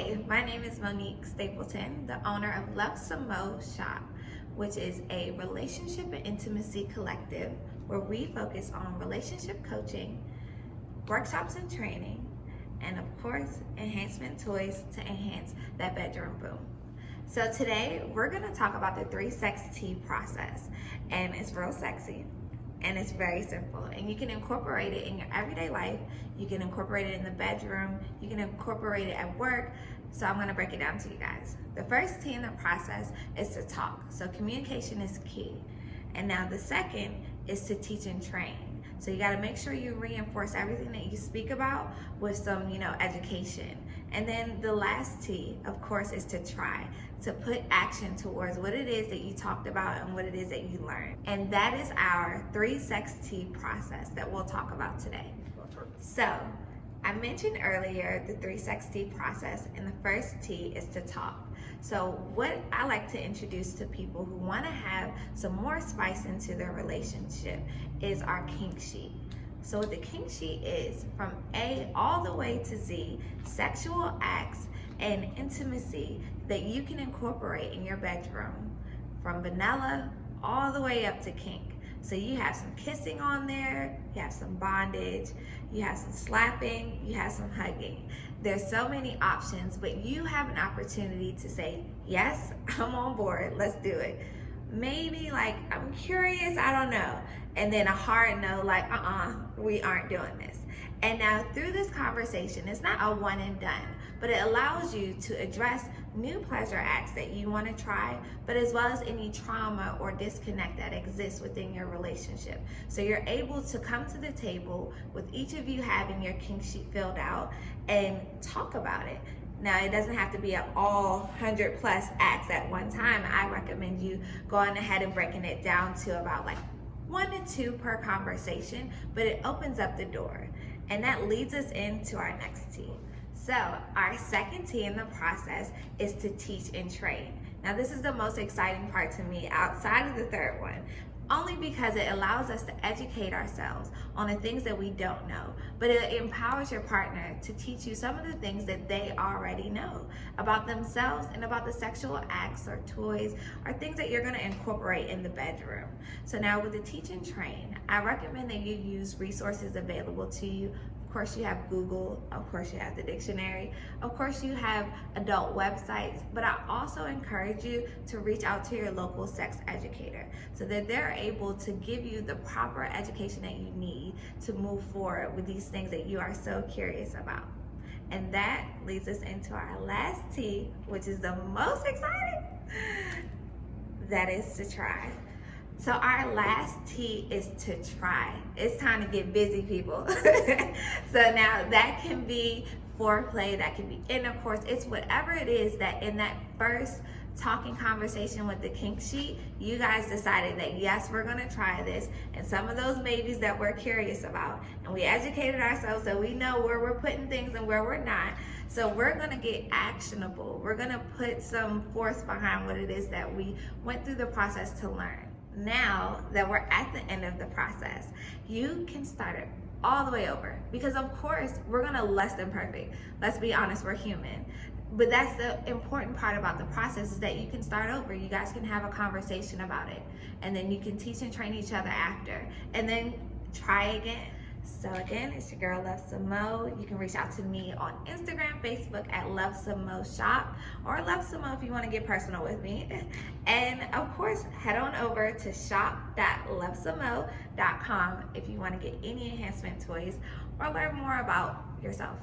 Hi, my name is Monique Stapleton, the owner of Love Some Mo Shop, which is a relationship and intimacy collective where we focus on relationship coaching, workshops and training, and of course, enhancement toys to enhance that bedroom boom. So today, we're gonna talk about the 3 sex T process, and it's real sexy. And it's very simple, and you can incorporate it in your everyday life. You can incorporate it in the bedroom. You can incorporate it at work. So I'm gonna break it down to you guys. The first T in the process is to talk. So communication is key. And now the second is to teach and train. So you gotta make sure you reinforce everything that you speak about with some, education. And then the last T, of course, is to try, to put action towards what it is that you talked about and what it is that you learned. And that is our 3 sex T process that we'll talk about today. So I mentioned earlier the 3 sex T process, and the first T is to talk. So what I like to introduce to people who want to have some more spice into their relationship is our Kink Sheet. So what the Kink Sheet is, from A all the way to Z, sexual acts and intimacy that you can incorporate in your bedroom, from vanilla all the way up to kink. So you have some kissing on there, you have some bondage, you have some slapping, you have some hugging. There's so many options, but you have an opportunity to say, yes, I'm on board, let's do it. Maybe like, I'm curious, I don't know. And then a hard no, like, we aren't doing this. And now through this conversation, it's not a one and done, but it allows you to address new pleasure acts that you want to try, but as well as any trauma or disconnect that exists within your relationship. So you're able to come to the table with each of you having your Kink Sheet filled out and talk about it. Now, it doesn't have to be all 100 plus acts at one time. I recommend you going ahead and breaking it down to about like 1 to 2 per conversation, but it opens up the door. And that leads us into our next T. So our second T in the process is to teach and train. Now, this is the most exciting part to me outside of the third one, only because it allows us to educate ourselves on the things that we don't know, but it empowers your partner to teach you some of the things that they already know about themselves and about the sexual acts or toys or things that you're gonna incorporate in the bedroom. So now with the teach and train, I recommend that you use resources available to you. Of course, you have Google, of course you have the dictionary, of course you have adult websites, but I also encourage you to reach out to your local sex educator so that they're able to give you the proper education that you need to move forward with these things that you are so curious about. And that leads us into our last T, which is the most exciting. That is to try. So our last T is to try. It's time to get busy, people. So now that can be foreplay, that can be intercourse. It's whatever it is that in that first talking conversation with the Kink Sheet, you guys decided that yes, we're gonna try this, and some of those maybes that we're curious about, and we educated ourselves so we know where we're putting things and where we're not. So we're gonna get actionable. We're gonna put some force behind what it is that we went through the process to learn. Now that we're at the end of the process, you can start it all the way over, because of course we're gonna less than perfect. Let's be honest, we're human. But that's the important part about the process, is that you can start over. You guys can have a conversation about it, and then you can teach and train each other after, and then try again. So again, it's your girl Love Some Mo. You can reach out to me on Instagram, Facebook at Love Some Mo Shop, or Love Some Mo if you want to get personal with me. And of course, head on over to shop.lovesomemo.com if you want to get any enhancement toys or learn more about yourself.